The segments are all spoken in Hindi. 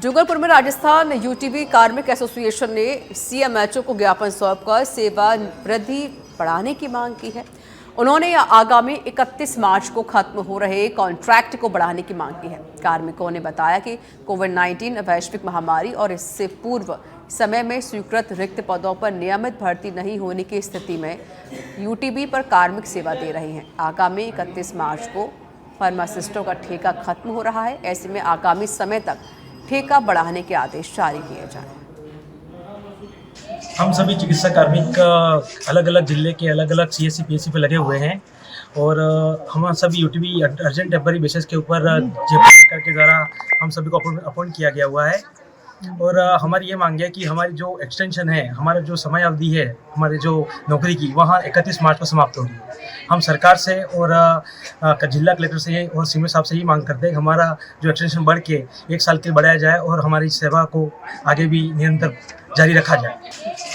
जबलपुर में राजस्थान यूटीबी कार्मिक एसोसिएशन ने सीएमएचओ को ज्ञापन सौंपकर सेवा वृद्धि बढ़ाने की मांग की है। उन्होंने आगामी 31 मार्च को खत्म हो रहे कॉन्ट्रैक्ट को बढ़ाने की मांग की है। कार्मिकों ने बताया कि कोविड-19 वैश्विक महामारी और इससे पूर्व समय में स्वीकृत रिक्त पदों पर नियमित भर्ती नहीं होने की स्थिति में यूटीबी पर कार्मिक सेवा दे रहे हैं। आगामी 31 मार्च को फार्मासिस्टों का ठेका खत्म हो रहा है। ऐसे में आगामी समय तक ठेका बढ़ाने के आदेश जारी किए जाएं। हम सभी चिकित्सा कार्मिक अलग अलग जिले के अलग अलग सीएससी पीएससी पे लगे हुए हैं और हम सभी यूटीबी अर्जेंट टेम्पररी बेसिस के ऊपर जयपुर सरकार के द्वारा हम सभी को अपॉइंट किया गया हुआ है। और हमारी ये मांग है कि हमारी जो एक्सटेंशन है, हमारा जो समय अवधि है हमारे जो नौकरी की, वहाँ 31 मार्च को समाप्त हो रही है। हम सरकार से और जिला कलेक्टर से और सीएम साहब से ही मांग करते हैं कि हमारा जो एक्सटेंशन बढ़ के 1 साल के बढ़ाया जाए और हमारी सेवा को आगे भी निरंतर जारी रखा जाए।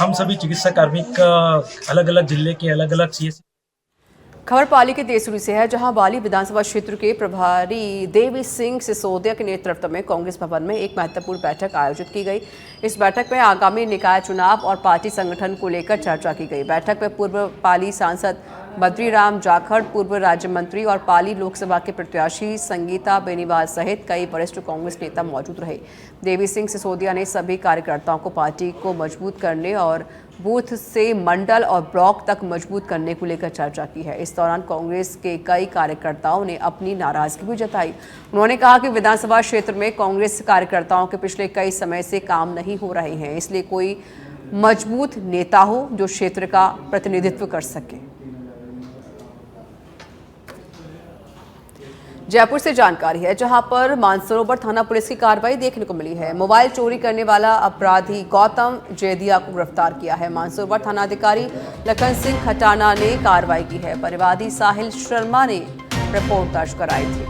हम सभी चिकित्सा कार्मिक अलग अलग जिले के अलग अलग सीएससी। खबर पाली के देसुरी से है, जहां बाली विधानसभा क्षेत्र के प्रभारी देवी सिंह सिसोदिया के नेतृत्व में कांग्रेस भवन में एक महत्वपूर्ण बैठक आयोजित की गई। इस बैठक में आगामी निकाय चुनाव और पार्टी संगठन को लेकर चर्चा की गई। बैठक में पूर्व पाली सांसद बद्रीराम जाखड़, पूर्व राज्य मंत्री और पाली लोकसभा के प्रत्याशी संगीता बेनीवाल सहित कई वरिष्ठ कांग्रेस नेता मौजूद रहे। देवी सिंह सिसोदिया ने सभी कार्यकर्ताओं को पार्टी को मजबूत करने और बूथ से मंडल और ब्लॉक तक मजबूत करने को लेकर चर्चा की है। इस दौरान कांग्रेस के कई कार्यकर्ताओं ने अपनी नाराजगी भी जताई। उन्होंने कहा कि विधानसभा क्षेत्र में कांग्रेस कार्यकर्ताओं के पिछले कई समय से काम नहीं हो रहे हैं, इसलिए कोई मजबूत नेता हो जो क्षेत्र का प्रतिनिधित्व कर सके। जयपुर से जानकारी है, जहां पर मानसरोवर थाना पुलिस की कार्रवाई देखने को मिली है। मोबाइल चोरी करने वाला अपराधी गौतम जैदिया को गिरफ्तार किया है। मानसरोवर थानाधिकारी लखन सिंह खटाना ने कार्रवाई की है। परिवादी साहिल शर्मा ने रिपोर्ट दर्ज कराई थी।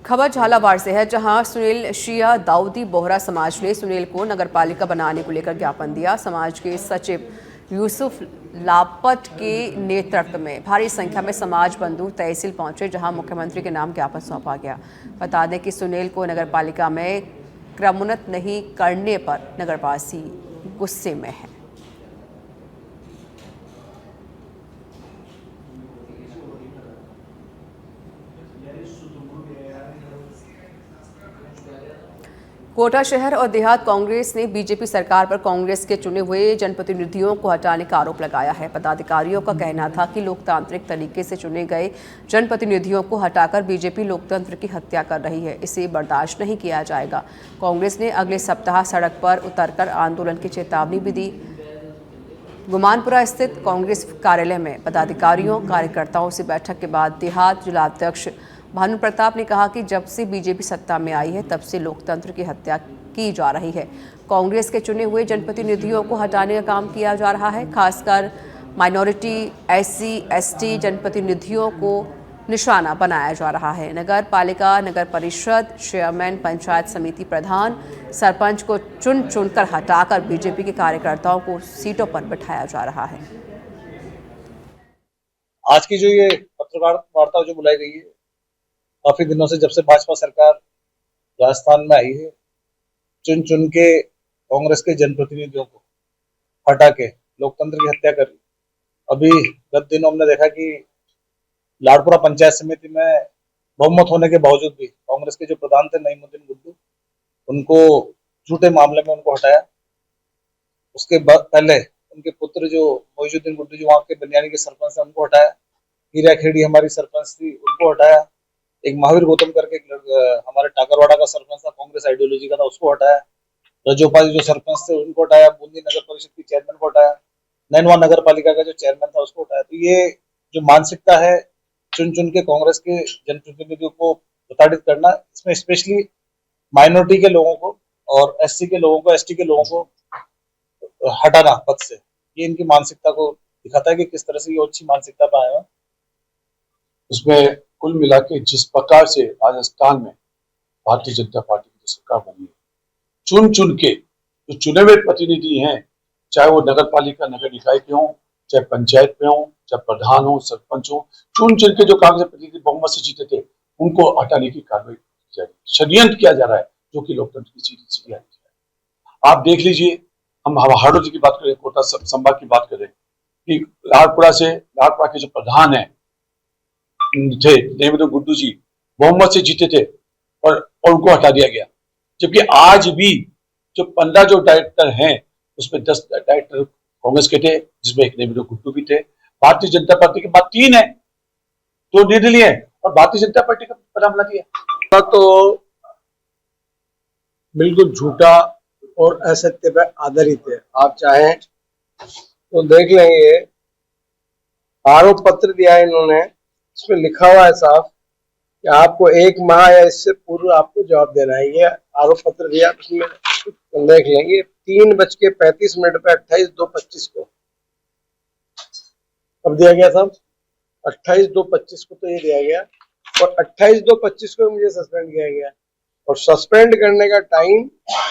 खबर झालावाड़ से है, जहां सुनील शिया दाऊदी बोहरा समाज ने सुनील को नगरपालिका बनाने को लेकर ज्ञापन दिया। समाज के सचिव यूसुफ लापट के नेतृत्व में भारी संख्या में समाज बंधु तहसील पहुंचे, जहां मुख्यमंत्री के नाम ज्ञापन सौंपा गया। बता दें कि सुनील को नगरपालिका में क्रमोन्नत नहीं करने पर नगरवासी गुस्से में है। कोटा शहर और देहात कांग्रेस ने बीजेपी सरकार पर कांग्रेस के चुने हुए जनप्रतिनिधियों को हटाने का आरोप लगाया है। पदाधिकारियों का कहना था कि लोकतांत्रिक तरीके से चुने गए जनप्रतिनिधियों को हटाकर बीजेपी लोकतंत्र की हत्या कर रही है। इसे बर्दाश्त नहीं किया जाएगा। कांग्रेस ने अगले सप्ताह सड़क पर उतरकर आंदोलन की चेतावनी भी दी। गुमानपुरा स्थित कांग्रेस कार्यालय में पदाधिकारियों कार्यकर्ताओं से बैठक के बाद देहात जिलाध्यक्ष भानु प्रताप ने कहा कि जब से बीजेपी सत्ता में आई है तब से लोकतंत्र की हत्या की जा रही है। कांग्रेस के चुने हुए जनप्रतिनिधियों को हटाने का काम किया जा रहा है। खासकर माइनॉरिटी, एससी, एसटी जनप्रतिनिधियों को निशाना बनाया जा रहा है। नगर पालिका, नगर परिषद, चेयरमैन, पंचायत समिति प्रधान, सरपंच को चुन चुनकर हटाकर बीजेपी के कार्यकर्ताओं को सीटों पर बिठाया जा रहा है। आज की जो ये पत्रकार वार्ता जो बुलाई गई है, काफी दिनों से जब से भाजपा सरकार राजस्थान में आई है, चुन चुन के कांग्रेस के जनप्रतिनिधियों को हटा के लोकतंत्र की हत्या कर रही। अभी गत दिनों हमने देखा कि लाडपुरा पंचायत समिति में बहुमत होने के बावजूद भी कांग्रेस के जो प्रधान थे नईमुद्दीन गुड्डू, उनको झूठे मामले में उनको हटाया। उसके बाद पहले उनके पुत्र जो मोइजुद्दीन गुड्डू जो वहाँ के बनियानी के सरपंच है, उनको हटाया। हीरा खेड़ी हमारी सरपंच थी, उनको हटाया। एक महावीर गौतम करके हमारे टाकरवाड़ा का सरपंच था, कांग्रेस आइडियोलॉजी का था, उसको हटाया। रजोपाली जो सरपंच थे उनको हटाया। बूंदी नगर परिषद की चेयरमैन को हटाया। नैनवा नगर पालिका का जो चेयरमैन था उसको हटाया। तो ये जो मानसिकता है चुन चुन के कांग्रेस के जनप्रतिनिधियों को प्रताड़ित करना, इसमें स्पेशली माइनॉरिटी के लोगों को और एससी के लोगों को, एसटी के लोगों को हटाना पद से, ये इनकी मानसिकता को दिखाता है कि किस तरह से ये अच्छी मानसिकता पर आए हैं। उसमें कुल मिला के जिस प्रकार से राजस्थान में भारतीय जनता पार्टी की सरकार बनी है, चुन चुन के जो चुने हुए प्रतिनिधि हैं चाहे वो नगर पालिका नगर निकाय के हों, चाहे पंचायत में हो, चाहे प्रधान हो, सरपंच हो, चुन चुन के जो कांग्रेस प्रतिनिधि बहुमत से जीते थे उनको हटाने की कार्रवाई की जा रही है। षड्यंत्र किया जा रहा है जो कि लोकतंत्र की सीधी है। आप देख लीजिए, हम हाड़ोती की बात करें, कोटा संभाग की बात करें कि लाड़पुरा के जो प्रधान है थे देवेंद्र गुड्डू जी, बहुमत से जीते थे और उनको हटा दिया गया। जबकि आज भी जो 15 जो डायरेक्टर हैं उसमें 10 डायरेक्टर कांग्रेस के थे, जिसमें एक देवेंद्र गुड्डू भी थे। भारतीय जनता पार्टी के बाद 3 है, 2 निर्दलीय है और भारतीय जनता पार्टी का पनाम दिया। तो बिल्कुल झूठा और असत्य पर आधारित है। आप चाहें तो देख लेंगे, आरोप पत्र दिया है इन्होंने, इसमें लिखा हुआ है साफ कि आपको 1 माह या इससे पूर्व आपको जवाब देना है। ये आरोप पत्र दिया, उसमें देख लेंगे 3:35 पे 28/2/25 को कब दिया गया था, 28/2/25 को तो ये दिया गया और 28/2/25 को मुझे सस्पेंड किया गया और सस्पेंड करने का टाइम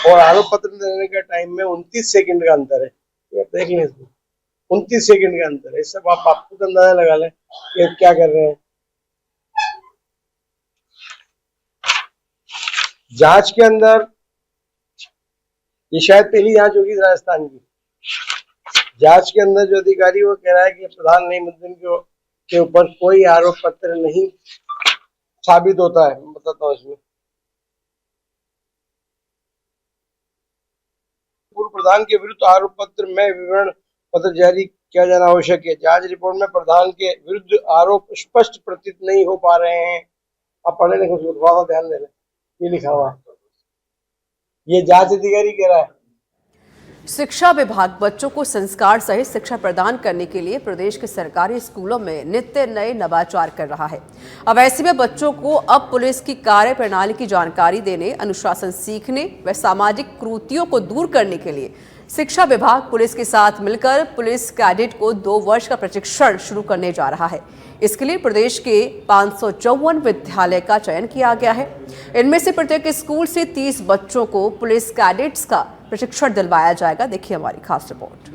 और आरोप पत्र देने का टाइम में 29 सेकंड का अंतर है। ये आप देख लें, इसमें 29 सेकंड का अंतर है। इससे आप खुद अंदाजा लगा लें कि क्या कर रहे हैं। जांच के अंदर ये शायद पहली जांच होगी राजस्थान की। जांच के अंदर जो अधिकारी वो कह रहा है कि प्रधान नईमुद्दीन के ऊपर कोई आरोप पत्र नहीं साबित होता है। मैं बताता हूँ, इसमें पूर्व प्रधान के विरुद्ध आरोप पत्र में विवरण पत्र जारी किया जाना आवश्यक है। जांच रिपोर्ट में प्रधान के विरुद्ध आरोप स्पष्ट प्रतीत नहीं हो पा रहे हैं। आप पढ़े लिखे थोड़ा ध्यान दे रहे, ये लिखा हुआ, ये जांच अधिकारी कह रहा है। शिक्षा विभाग बच्चों को संस्कार सहित शिक्षा प्रदान करने के लिए प्रदेश के सरकारी स्कूलों में नित्य नए नवाचार कर रहा है। अब ऐसे में बच्चों को अब पुलिस की कार्य प्रणाली की जानकारी देने, अनुशासन सीखने व सामाजिक कुरीतियों को दूर करने के लिए शिक्षा विभाग पुलिस के साथ मिलकर पुलिस कैडेट को 2 वर्ष का प्रशिक्षण शुरू करने जा रहा है। इसके लिए प्रदेश के 554 विद्यालय का चयन किया गया है। इनमें से प्रत्येक स्कूल से 30 बच्चों को पुलिस कैडेट्स का प्रशिक्षण दिलवाया जाएगा। देखिए हमारी खास रिपोर्ट।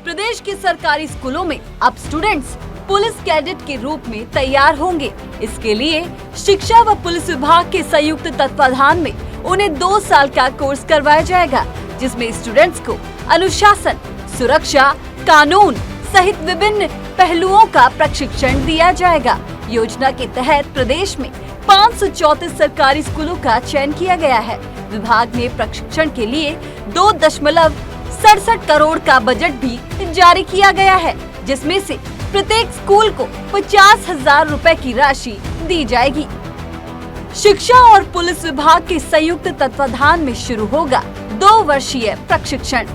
प्रदेश के सरकारी स्कूलों में अब स्टूडेंट्स पुलिस कैडेट के रूप में तैयार होंगे। इसके लिए शिक्षा व पुलिस विभाग के संयुक्त तत्वाधान में उन्हें 2 साल का कोर्स करवाया जाएगा, जिसमें स्टूडेंट्स को अनुशासन, सुरक्षा, कानून सहित विभिन्न पहलुओं का प्रशिक्षण दिया जाएगा। योजना के तहत प्रदेश में 534 सरकारी स्कूलों का चयन किया गया है। विभाग ने प्रशिक्षण के लिए 2.67 करोड़ का बजट भी जारी किया गया है, जिसमें से प्रत्येक स्कूल को 50,000 रुपए की राशि दी जाएगी। शिक्षा और पुलिस विभाग के संयुक्त तत्वाधान में शुरू होगा 2 वर्षीय प्रशिक्षण।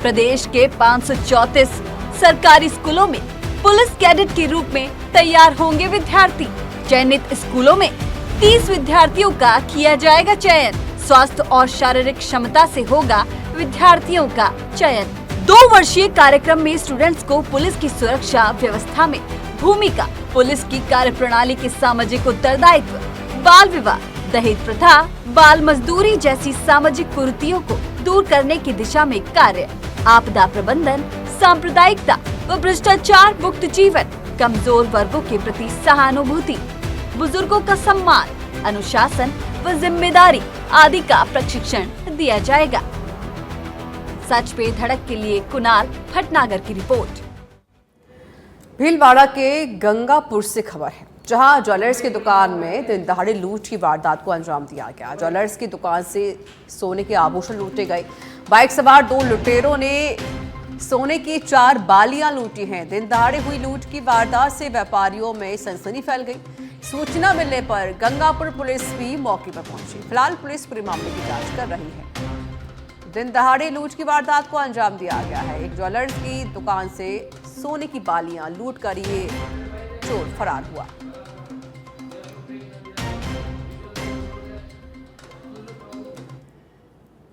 प्रदेश के 534 सरकारी स्कूलों में पुलिस कैडेट के रूप में तैयार होंगे विद्यार्थी। चयनित स्कूलों में 30 विद्यार्थियों का किया जाएगा चयन। स्वास्थ्य और शारीरिक क्षमता से होगा विद्यार्थियों का चयन। 2 वर्षीय कार्यक्रम में स्टूडेंट्स को पुलिस की सुरक्षा व्यवस्था में भूमिका, पुलिस की कार्यप्रणाली के सामाजिक उत्तरदायित्व, बाल विवाह, दहेज प्रथा, बाल मजदूरी जैसी सामाजिक कुरीतियों को दूर करने की दिशा में कार्य, आपदा प्रबंधन, सांप्रदायिकता व भ्रष्टाचार मुक्त जीवन, कमजोर वर्गों के प्रति सहानुभूति, बुजुर्गों का सम्मान, अनुशासन व जिम्मेदारी आदि का प्रशिक्षण दिया जाएगा। सच पे धड़क के लिए कुणाल भटनागर की रिपोर्ट। भीलवाड़ा के गंगापुर से खबर है, जहां ज्वेलर्स की दुकान में दिन दहाड़े लूट की वारदात को अंजाम दिया गया। ज्वेलर्स की दुकान से सोने के आभूषण लूटे गए। बाइक सवार 2 लुटेरों ने सोने की 4 बालियां लूटी हैं। दिन दहाड़े हुई लूट की वारदात से व्यापारियों में सनसनी फैल गई। सूचना मिलने पर गंगापुर पुलिस भी मौके पर पहुंची। फिलहाल पुलिस पूरे मामले की जांच कर रही है। दिन दहाड़े लूट की वारदात को अंजाम दिया गया है। एक ज्वेलर्स की दुकान से सोने की बालियां लूट कर ये चोर फरार हुआ।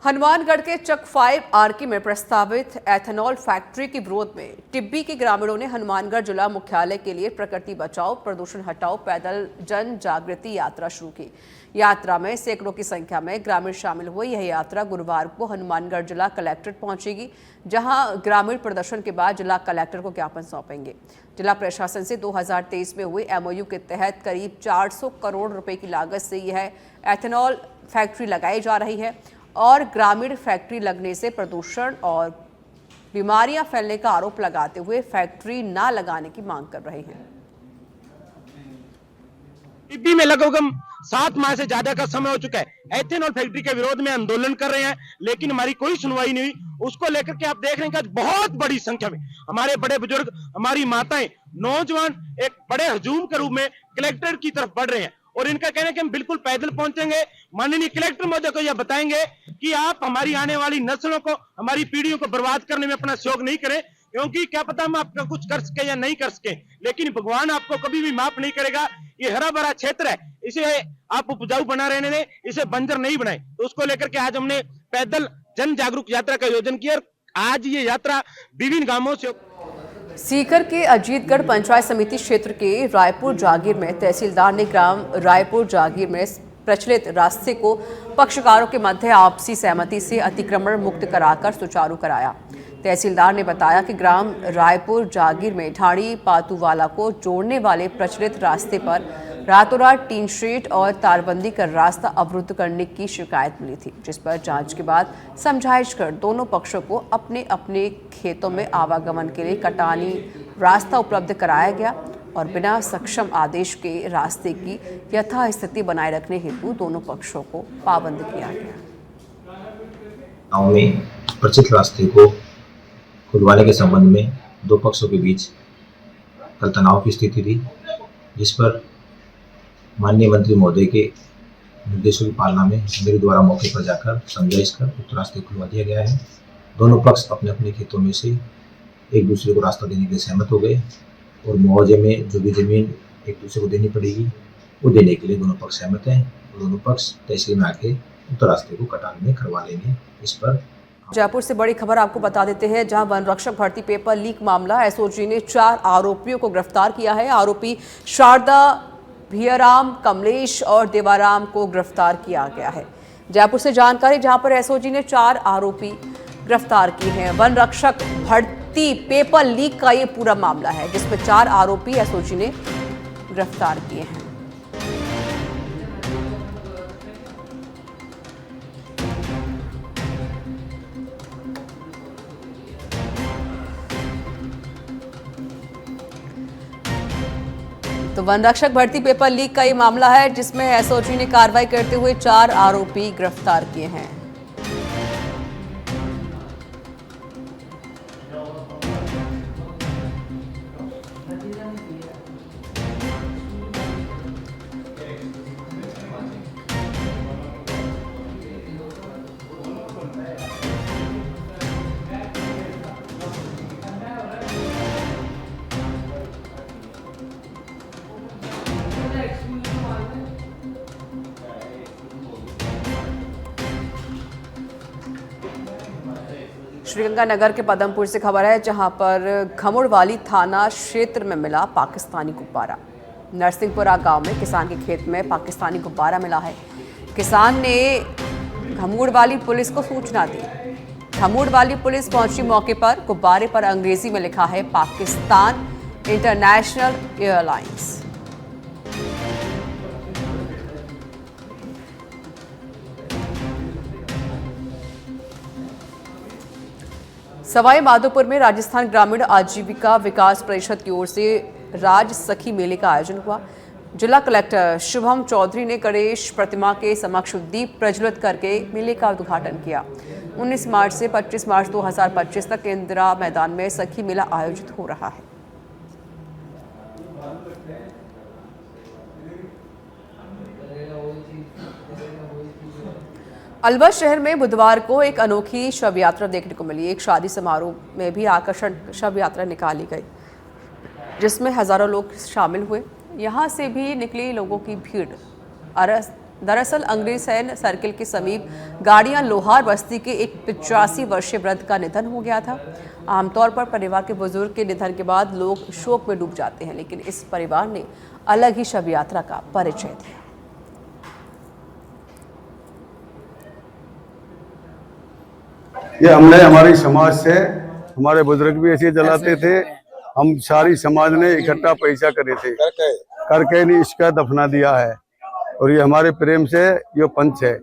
हनुमानगढ़ के चक 5 आरके में प्रस्तावित एथेनॉल फैक्ट्री के विरोध में टिब्बी के ग्रामीणों ने हनुमानगढ़ जिला मुख्यालय के लिए प्रकृति बचाओ प्रदूषण हटाओ पैदल जन जागृति यात्रा शुरू की। यात्रा में सैकड़ों की संख्या में ग्रामीण शामिल हुए। यह यात्रा गुरुवार को हनुमानगढ़ जिला कलेक्ट्रेट पहुंचेगी, जहां ग्रामीण प्रदर्शन के बाद जिला कलेक्टर को ज्ञापन सौंपेंगे। जिला प्रशासन से 2023 में हुए MOU के तहत करीब 400 करोड़ रुपए की लागत से यह एथेनॉल फैक्ट्री लगाई जा रही है और ग्रामीण फैक्ट्री लगने से प्रदूषण और बीमारियां फैलने का आरोप लगाते हुए फैक्ट्री ना लगाने की मांग कर रहे हैं। टिब्बी में लगभग 7 माह से ज्यादा का समय हो चुका है। एथेनॉल फैक्ट्री के विरोध में आंदोलन कर रहे हैं, लेकिन हमारी कोई सुनवाई नहीं हुई। उसको लेकर के आप देख रहे हैं कि बहुत बड़ी संख्या में हमारे बड़े बुजुर्ग, हमारी माताएं, नौजवान एक बड़े हजूम के रूप में कलेक्टर की तरफ बढ़ रहे हैं और इनका कहना है कि हम बिल्कुल पैदल पहुंचेंगे। माननीय कलेक्टर महोदय को यह बताएंगे कि आप हमारी आने वाली नस्लों को, हमारी पीढ़ियों को बर्बाद करने में अपना सहयोग नहीं करें, क्योंकि क्या पता हम आपका कुछ कर सके या नहीं कर सके, लेकिन भगवान आपको कभी भी माफ नहीं करेगा। ये हरा भरा क्षेत्र है, इसे आप उपजाऊ बना रहने दें, इसे बंजर नहीं बनाए। तो उसको लेकर के आज हमने पैदल जन जागरूक यात्रा का आयोजन किया और आज ये यात्रा विभिन्न गांवों से। सीकर के अजीतगढ़ पंचायत समिति क्षेत्र के रायपुर जागीर में तहसीलदार ने ग्राम रायपुर जागीर में प्रचलित रास्ते को पक्षकारों के मध्य आपसी सहमति से अतिक्रमण मुक्त कराकर सुचारू कराया। तहसीलदार ने बताया कि ग्राम रायपुर जागीर में ढाणी पातूवाला को जोड़ने वाले प्रचलित रास्ते पर रातों रात टीन शीट और तारबंदी कर रास्ता अवरुद्ध करने की शिकायत मिली थी, जिस पर जांच के बाद समझाइश कर दोनों पक्षों को अपने अपने खेतों में आवागमन के लिए कटानी रास्ता उपलब्ध कराया गया और बिना सक्षम आदेश के रास्ते की यथास्थिति बनाए रखने हेतु दोनों पक्षों को पाबंद किया गया। गाँव में प्रचलित रास्ते को खुलवाने के संबंध में दो पक्षों के बीच कल तनाव की स्थिति थी, जिस पर माननीय मंत्री महोदय के निर्देशों की पालना में मेरे द्वारा मौके पर जाकर समझाइश कर उक्त रास्ते खुलवा दिया गया है। दोनों पक्ष अपने अपने खेतों में से एक दूसरे को रास्ता देने के लिए सहमत हो गए और मुआवजे में जो भी जमीन एक दूसरे को देनी पड़ेगी वो देने के लिए दोनों पक्ष सहमत हैं और दोनों पक्ष तहसील में आके उक्त रास्ते को कटान में करवा लेंगे। इस पर जयपुर से बड़ी खबर आपको बता देते हैं, जहां वन रक्षक भर्ती पेपर लीक मामला SOG ने 4 आरोपियों को गिरफ्तार किया है। आरोपी शारदा, भियाराम, कमलेश और देवाराम को गिरफ्तार किया गया है। जयपुर से जानकारी, जहां पर SOG ने 4 आरोपी गिरफ्तार किए हैं। वन रक्षक भर्ती पेपर लीक का ये पूरा मामला है, जिसमें 4 आरोपी SOG ने गिरफ्तार किए हैं। तो वन रक्षक भर्ती पेपर लीक का ये मामला है, जिसमें SOG ने कार्रवाई करते हुए 4 आरोपी गिरफ्तार किए हैं। श्रीगंगानगर के पदमपुर से खबर है, जहां पर घमुड़वाली थाना क्षेत्र में मिला पाकिस्तानी गुब्बारा। नरसिंहपुरा गांव में किसान के खेत में पाकिस्तानी गुब्बारा मिला है। किसान ने घमुड़वाली पुलिस को सूचना दी। घमुड़वाली पुलिस पहुंची मौके पर। गुब्बारे पर अंग्रेजी में लिखा है पाकिस्तान इंटरनेशनल एयरलाइंस। सवाई माधोपुर में राजस्थान ग्रामीण आजीविका विकास परिषद की ओर से राज सखी मेले का आयोजन हुआ। जिला कलेक्टर शुभम चौधरी ने गणेश प्रतिमा के समक्ष दीप प्रज्वलित करके मेले का उद्घाटन किया। 19 मार्च से 25 मार्च 2025 तक इंदिरा मैदान में सखी मेला आयोजित हो रहा है। अलवर शहर में बुधवार को एक अनोखी शव यात्रा देखने को मिली। एक शादी समारोह में भी आकर्षण शव यात्रा निकाली गई, जिसमें हजारों लोग शामिल हुए। यहां से भी निकली लोगों की भीड़ दरअसल अंग्रेजसैन सर्किल के समीप गाड़ियां लोहार बस्ती के एक 85 वर्षीय वृद्ध का निधन हो गया था। आमतौर पर परिवार के बुजुर्ग के निधन के बाद लोग शोक में डूब जाते हैं, लेकिन इस परिवार ने अलग ही शव यात्रा का परिचय दिया। ये हमने हमारी समाज से, हमारे बुजुर्ग भी ऐसे जलाते थे, हम सारी समाज ने इकट्ठा पैसा करे थे, करके नहीं इसका दफना दिया है। और ये हमारे प्रेम से ये पंच है,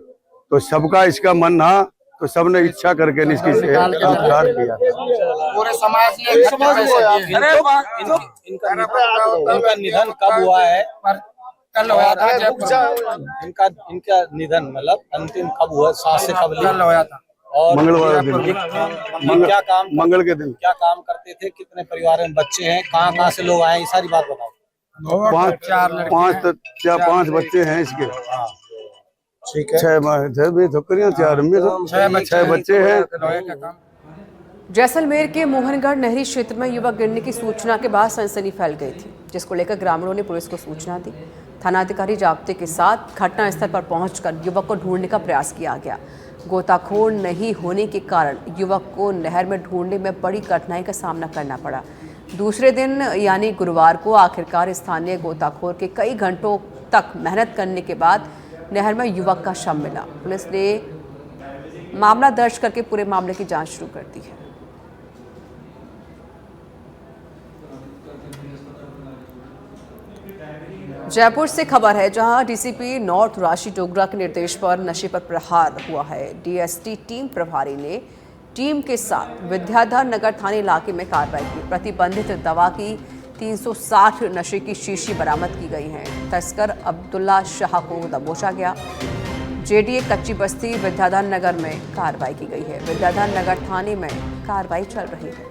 तो सबका इसका मन था, तो सबने इच्छा करके नहीं इसकी संस्कार किया। पूरे समाज ने इनका निधन कब हुआ है? कल हुआ था। इनका निधन मतलब अंतिम कब हुआ? सांस से कब हुआ था? और मंगलवार दिन, क्या काम, मंगल के दिन क्या काम करते थे? कितने परिवार में बच्चे हैं? कहाँ से लोग आए? ये सारी बात बताओ। पांच बच्चे हैं इसके। ठीक है। 6 छोकरियां, 4 में तो 6 बच्चे हैं। जैसलमेर के मोहनगढ़ नहरी क्षेत्र में युवक गिरने की सूचना के बाद सनसनी फैल गई थी, जिसको लेकर ग्रामीणों ने पुलिस को सूचना दी। थानाधिकारी जाब्ते के साथ घटनास्थल पर पहुंचकर युवक को ढूंढने का प्रयास किया गया। गोताखोर नहीं होने के कारण युवक को नहर में ढूंढने में बड़ी कठिनाई का सामना करना पड़ा। दूसरे दिन यानी गुरुवार को आखिरकार स्थानीय गोताखोर के कई घंटों तक मेहनत करने के बाद नहर में युवक का शव मिला। पुलिस ने मामला दर्ज करके पूरे मामले की जांच शुरू कर दी है। जयपुर से खबर है, जहां डीसीपी नॉर्थ राशि डोगरा के निर्देश पर नशे पर प्रहार हुआ है। डीएसटी टीम प्रभारी ने टीम के साथ विद्याधर नगर थाने इलाके में कार्रवाई की। प्रतिबंधित दवा की 360 नशे की शीशी बरामद की गई है। तस्कर अब्दुल्ला शाह को दबोचा गया। जेडीए कच्ची बस्ती विद्याधर नगर में कार्रवाई की गई है। विद्याधर नगर थाने में कार्रवाई चल रही है।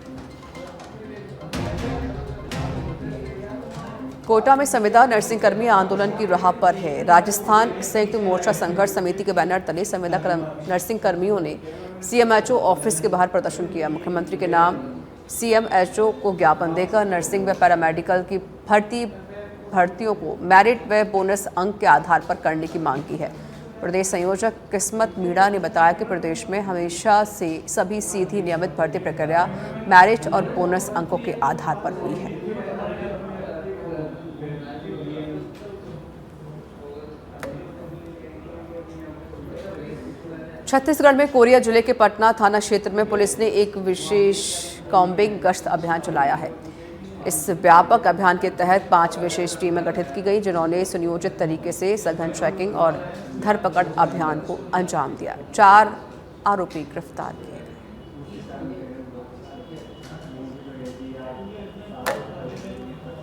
कोटा में संविदा नर्सिंग कर्मी आंदोलन की राह पर है। राजस्थान संयुक्त मोर्चा संघर्ष समिति के बैनर तले संविदा नर्सिंग कर्मियों ने सीएमएचओ ऑफिस के बाहर प्रदर्शन किया। मुख्यमंत्री के नाम सीएमएचओ को ज्ञापन देकर नर्सिंग व पैरामेडिकल की भर्तियों को मेरिट व बोनस अंक के आधार पर करने की मांग की है। प्रदेश संयोजक किस्मत मीणा ने बताया कि प्रदेश में हमेशा से सभी सीधी नियमित भर्ती प्रक्रिया मेरिट और बोनस अंकों के आधार पर हुई है। छत्तीसगढ़ में कोरिया जिले के पटना थाना क्षेत्र में पुलिस ने एक विशेष कॉम्बिंग गश्त अभियान चलाया है। इस व्यापक अभियान के तहत 5 विशेष टीमें गठित की गई, जिन्होंने सुनियोजित तरीके से सघन चेकिंग और धरपकड़ अभियान को अंजाम दिया। 4 आरोपी गिरफ्तार किए।